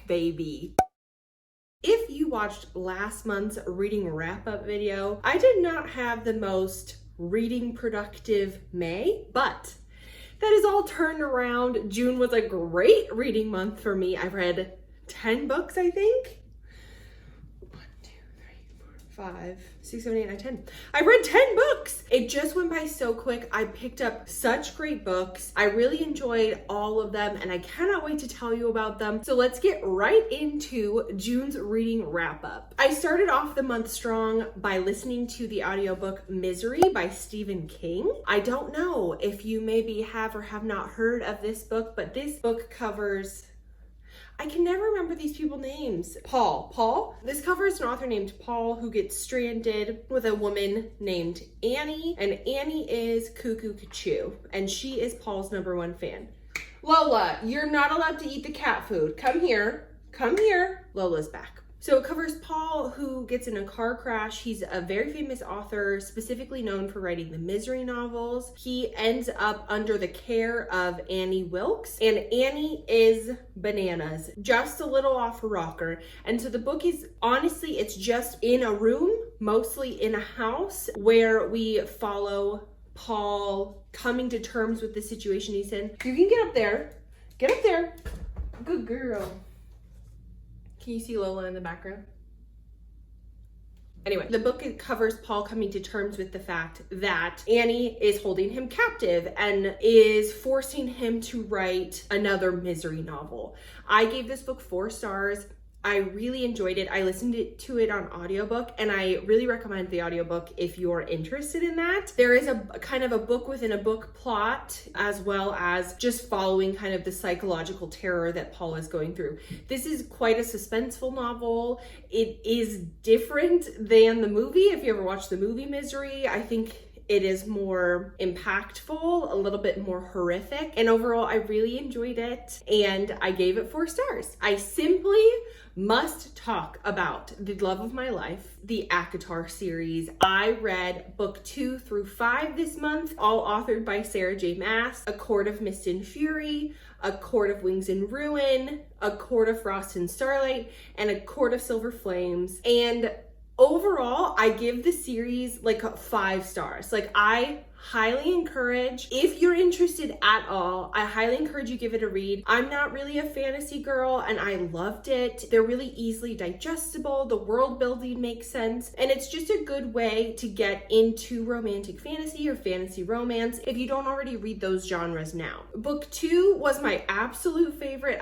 baby. If you watched last month's reading wrap-up video, I did not have the most reading productive May, but that is all turned around. June was a great reading month for me. I read 10 books, I think. 1, 2, 3, 4, 5, 6, 7, 8, 9, 10. I read 10 books. It just went by so quick. I picked up such great books. I really enjoyed all of them and I cannot wait to tell you about them. So let's get right into June's reading wrap up. I started off the month strong by listening to the audiobook Misery by Stephen King. I don't know if you maybe have or have not heard of this book, but this book covers, I can never remember these people's names. Paul. This covers an author named Paul who gets stranded with a woman named Annie, and Annie is cuckoo cuckoo, and she is Paul's #1 fan. Lola, you're not allowed to eat the cat food. Come here. Lola's back. So it covers Paul who gets in a car crash. He's a very famous author, specifically known for writing the Misery novels. He ends up under the care of Annie Wilkes, and Annie is bananas, just a little off her rocker. And so the book is, honestly, it's just in a room, mostly in a house, where we follow Paul coming to terms with the situation he's in. You can get up there. Good girl. Can you see Lola in the background? Anyway, the book covers Paul coming to terms with the fact that Annie is holding him captive and is forcing him to write another Misery novel. I gave this book 4 stars. I really enjoyed it. I listened to it on audiobook, and I really recommend the audiobook if you're interested in that. There is a kind of a book within a book plot, as well as just following kind of the psychological terror that Paul is going through. This is quite a suspenseful novel. It is different than the movie. If you ever watched the movie Misery, I think it is more impactful, a little bit more horrific, and overall I really enjoyed it and I gave it 4 stars. I simply must talk about the love of my life, the ACOTAR series. I read book 2 through 5 this month, all authored by Sarah J. Maas. A Court of Mist and Fury, A Court of Wings and Ruin, A Court of Frost and Starlight, and A Court of Silver Flames. And overall, I give the series like 5 stars. Like, I highly encourage, if you're interested at all, I highly encourage you give it a read. I'm not really a fantasy girl and I loved it. They're really easily digestible. The world building makes sense. And it's just a good way to get into romantic fantasy or fantasy romance if you don't already read those genres now. Book 2 was my absolute favorite.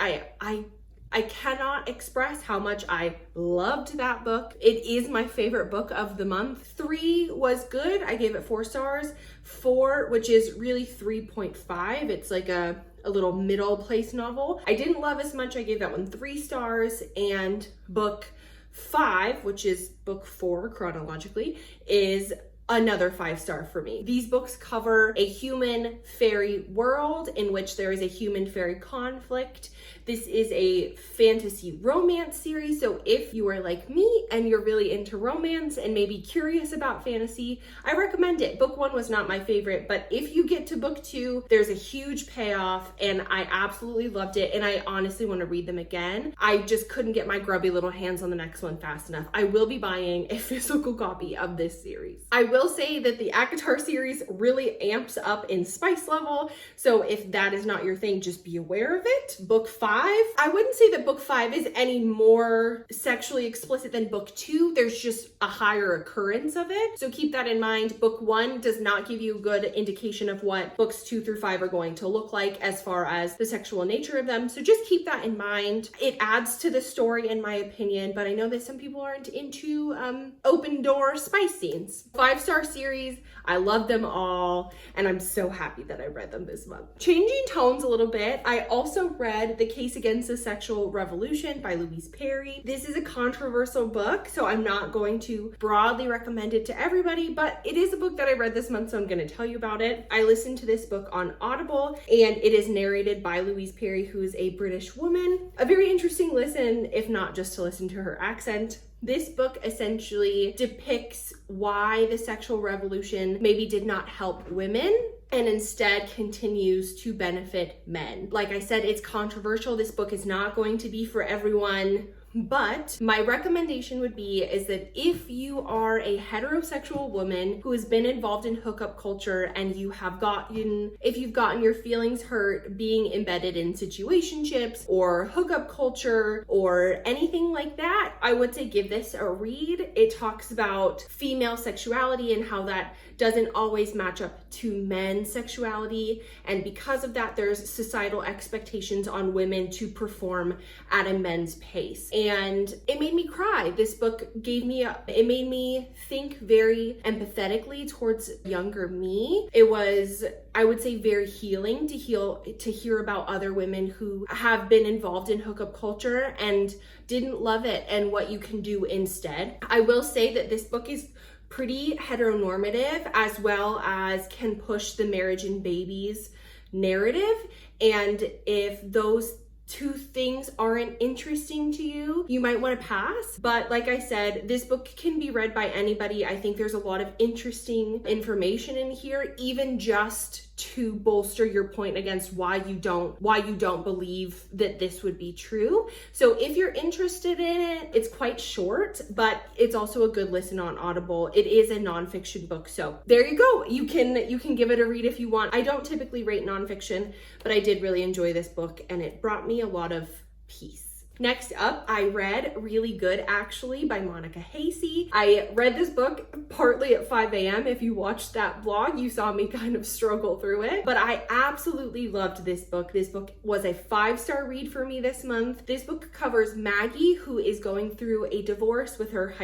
I cannot express how much I loved that book. It is my favorite book of the month. 3 was good. I gave it 4 stars. 4, which is really 3.5. It's like a little middle place novel, I didn't love as much. I gave that one 3 stars. And book 5, which is book 4 chronologically, is another 5-star for me. These books cover a human fairy world in which there is a human fairy conflict. This is a fantasy romance series, so if you are like me and you're really into romance and maybe curious about fantasy, I recommend it. Book 1 was not my favorite, but if you get to book 2, there's a huge payoff and I absolutely loved it and I honestly want to read them again. I just couldn't get my grubby little hands on the next one fast enough. I will be buying a physical copy of this series. I will say that the ACOTAR series really amps up in spice level, so if that is not your thing, just be aware of it. Book 5, I wouldn't say that book 5 is any more sexually explicit than book 2. There's just a higher occurrence of it, so keep that in mind. Book 1 does not give you a good indication of what books 2 through 5 are going to look like as far as the sexual nature of them, so just keep that in mind. It adds to the story in my opinion, but I know that some people aren't into open door spice scenes. 5-star series, I love them all, and I'm so happy that I read them this month. Changing tones a little bit, I also read The Case Against the Sexual Revolution by Louise Perry. This is a controversial book, so I'm not going to broadly recommend it to everybody, but it is a book that I read this month, so I'm going to tell you about it. I listened to this book on Audible, and it is narrated by Louise Perry, who is a British woman. A very interesting listen, if not just to listen to her accent. This book essentially depicts why the sexual revolution maybe did not help women and instead continues to benefit men. Like I said, it's controversial. This book is not going to be for everyone. But my recommendation would be is that if you are a heterosexual woman who has been involved in hookup culture and if you've gotten your feelings hurt being embedded in situationships or hookup culture or anything like that, I would say give this a read. It talks about female sexuality and how that doesn't always match up to men's sexuality. And because of that, there's societal expectations on women to perform at a men's pace. And it made me cry. This book it made me think very empathetically towards younger me. It was, I would say, very healing to hear about other women who have been involved in hookup culture and didn't love it and what you can do instead. I will say that this book is pretty heteronormative, as well as can push the marriage and babies narrative. And if those two things aren't interesting to you, you might want to pass. But like I said, this book can be read by anybody. I think there's a lot of interesting information in here, even just to bolster your point against why you don't believe that this would be true. So if you're interested in it, it's quite short, but it's also a good listen on Audible. It is a nonfiction book. So there you go. You can give it a read if you want. I don't typically rate nonfiction, but I did really enjoy this book and it brought me a lot of peace. Next up, I read Really Good Actually by Monica Hasey. I read this book partly at 5 a.m. If you watched that vlog, you saw me kind of struggle through it, but I absolutely loved this book. This book was a 5-star read for me this month. This book covers Maggie, who is going through a divorce with her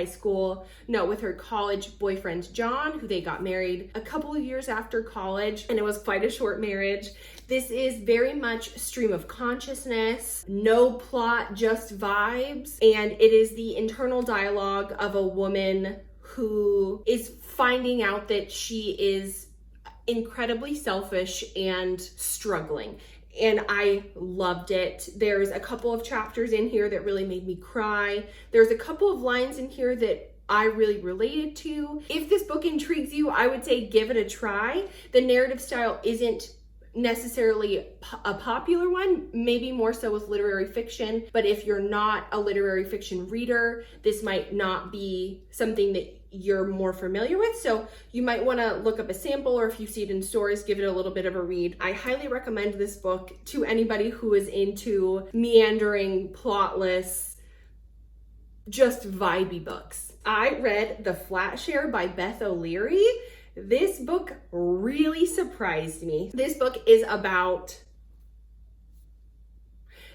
college boyfriend, John, who they got married a couple of years after college, and it was quite a short marriage. This is very much stream of consciousness, no plot, just vibes, and it is the internal dialogue of a woman who is finding out that she is incredibly selfish and struggling. And I loved it. There's a couple of chapters in here that really made me cry. There's a couple of lines in here that I really related to. If this book intrigues you, I would say give it a try. The narrative style isn't necessarily a popular one, maybe more so with literary fiction, but if you're not a literary fiction reader, this might not be something that you're more familiar with. So you might want to look up a sample, or if you see it in stores, give it a little bit of a read. I highly recommend this book to anybody who is into meandering, plotless, just vibey books. I read The Flat Share by Beth O'Leary. This book really surprised me. This book is about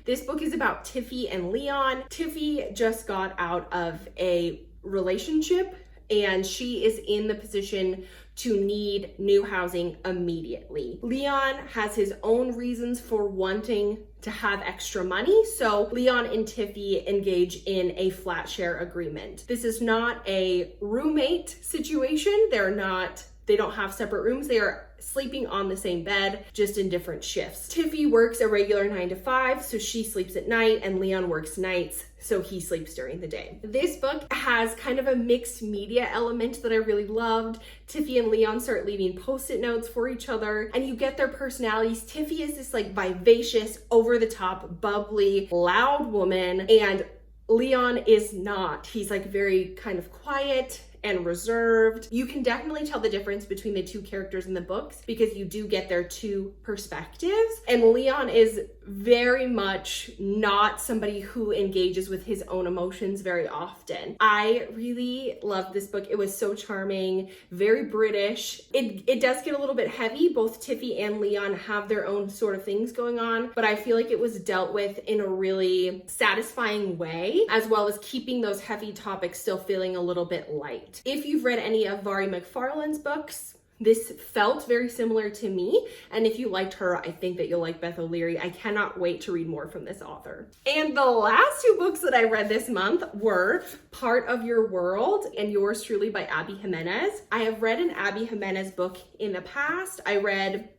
Tiffy and Leon. Tiffy just got out of a relationship and she is in the position to need new housing immediately. Leon has his own reasons for wanting to have extra money, so Leon and Tiffy engage in a flat share agreement. This is not a roommate situation. They don't have separate rooms. They are sleeping on the same bed, just in different shifts. Tiffy works a regular 9 to 5, so she sleeps at night, and Leon works nights, so he sleeps during the day. This book has kind of a mixed media element that I really loved. Tiffy and Leon start leaving post-it notes for each other, and you get their personalities. Tiffy is this like vivacious, over-the-top, bubbly, loud woman, and Leon is not. He's like very kind of quiet and reserved. You can definitely tell the difference between the two characters in the books because you do get their two perspectives. And Leon is very much not somebody who engages with his own emotions very often. I really loved this book. It was so charming, very British. It does get a little bit heavy. Both Tiffy and Leon have their own sort of things going on, but I feel like it was dealt with in a really satisfying way, as well as keeping those heavy topics still feeling a little bit light. If you've read any of Vari McFarlane's books, this felt very similar to me, and if you liked her, I think that you'll like Beth O'Leary. I cannot wait to read more from this author. And the last two books that I read this month were Part of Your World and Yours Truly by Abby Jimenez. I have read an Abby Jimenez book in the past. I read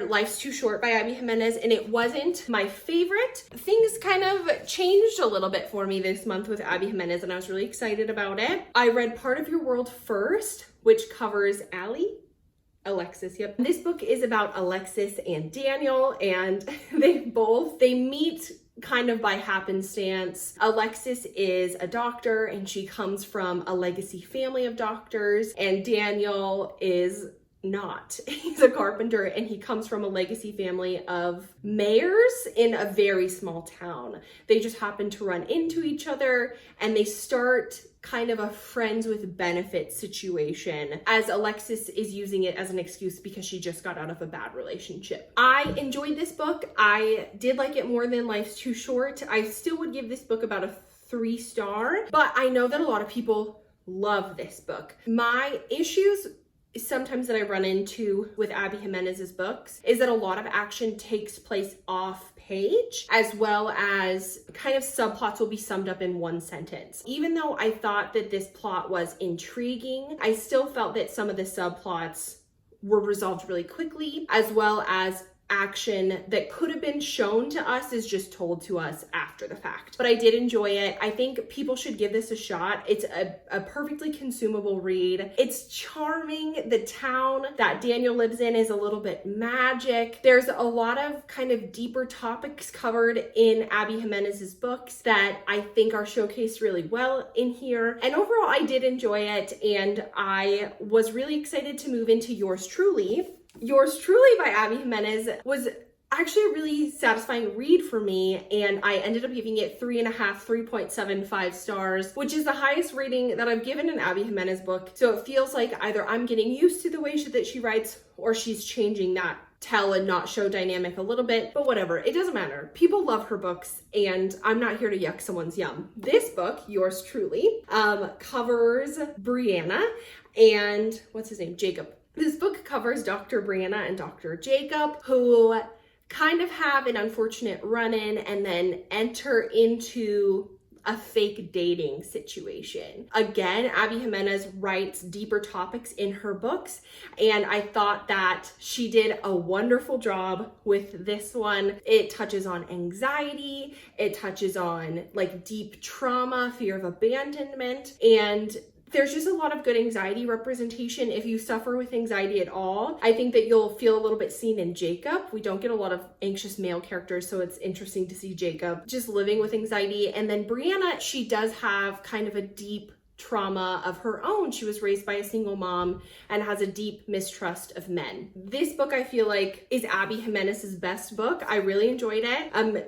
Life's Too Short by Abby Jimenez, and it wasn't my favorite. Things kind of changed a little bit for me this month with Abby Jimenez, and I was really excited about it. I read Part of Your World first, which covers Allie. Alexis, yep. This book is about Alexis and Daniel, and they meet kind of by happenstance. Alexis is a doctor and she comes from a legacy family of doctors, and Daniel is not. He's a carpenter and he comes from a legacy family of mayors in a very small town. They just happen to run into each other and they start kind of a friends with benefits situation, as Alexis is using it as an excuse because she just got out of a bad relationship. I enjoyed this book. I did like it more than Life's Too Short. I still would give this book about a 3-star, but I know that a lot of people love this book. My issues sometimes that I run into with Abby Jimenez's books is that a lot of action takes place off page, as well as kind of subplots will be summed up in one sentence. Even though I thought that this plot was intriguing, I still felt that some of the subplots were resolved really quickly, as well as action that could have been shown to us is just told to us after the fact. But I did enjoy it. I think people should give this a shot. It's a perfectly consumable read. It's charming. The town that Daniel lives in is a little bit magic. There's a lot of kind of deeper topics covered in Abby Jimenez's books that I think are showcased really well in here. And overall, I did enjoy it, and I was really excited to move into Yours Truly. Yours Truly by Abby Jimenez was actually a really satisfying read for me, and I ended up giving it 3.75 stars, which is the highest rating that I've given an Abby Jimenez book. So it feels like either I'm getting used to the way that she writes, or she's changing that tell and not show dynamic a little bit, but whatever, it doesn't matter. People love her books, and I'm not here to yuck someone's yum. This book, Yours Truly, covers Brianna and what's his name? Jacob. This book covers Dr. Brianna and Dr. Jacob, who kind of have an unfortunate run-in and then enter into a fake dating situation. Again, Abby Jimenez writes deeper topics in her books, and I thought that she did a wonderful job with this one. It touches on anxiety, it touches on like deep trauma, fear of abandonment, and there's just a lot of good anxiety representation. If you suffer with anxiety at all, I think that you'll feel a little bit seen in Jacob. We don't get a lot of anxious male characters, so it's interesting to see Jacob just living with anxiety. And then Brianna, she does have kind of a deep trauma of her own. She was raised by a single mom and has a deep mistrust of men. This book, I feel like, is Abby Jimenez's best book. I really enjoyed it. I'm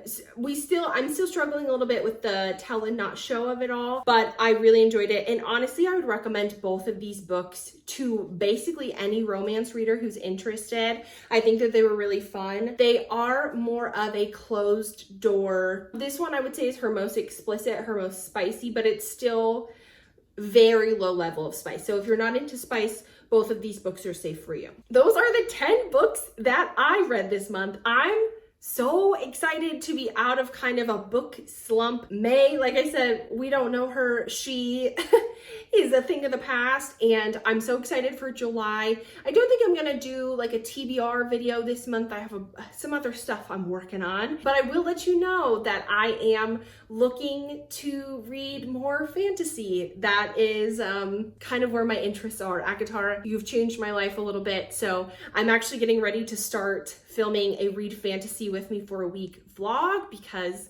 still struggling a little bit with the tell and not show of it all, but I really enjoyed it. And honestly, I would recommend both of these books to basically any romance reader who's interested. I think that they were really fun. They are more of a closed door. This one I would say is her most explicit, her most spicy, but it's still very low level of spice. So if you're not into spice, both of these books are safe for you. Those are the 10 books that I read this month. I'm so excited to be out of kind of a book slump. May, like I said, we don't know her. She is a thing of the past, and I'm so excited for July. I don't think I'm gonna do like a TBR video this month. I have some other stuff I'm working on, but I will let you know that I am looking to read more fantasy. That is kind of where my interests are. Akatar, you've changed my life a little bit, so I'm actually getting ready to start filming a Read Fantasy with Me for a Week vlog, because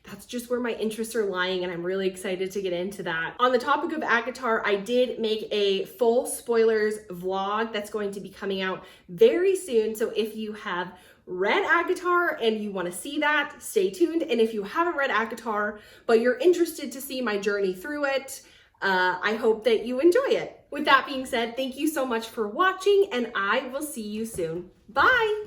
that's just where my interests are lying, and I'm really excited to get into that. On the topic of Akatar, I did make a full spoilers vlog that's going to be coming out very soon, so if you have read Akatar and you want to see that, stay tuned. And if you haven't read Akatar, but you're interested to see my journey through it, I hope that you enjoy it. With that being said, thank you so much for watching, and I will see you soon. Bye!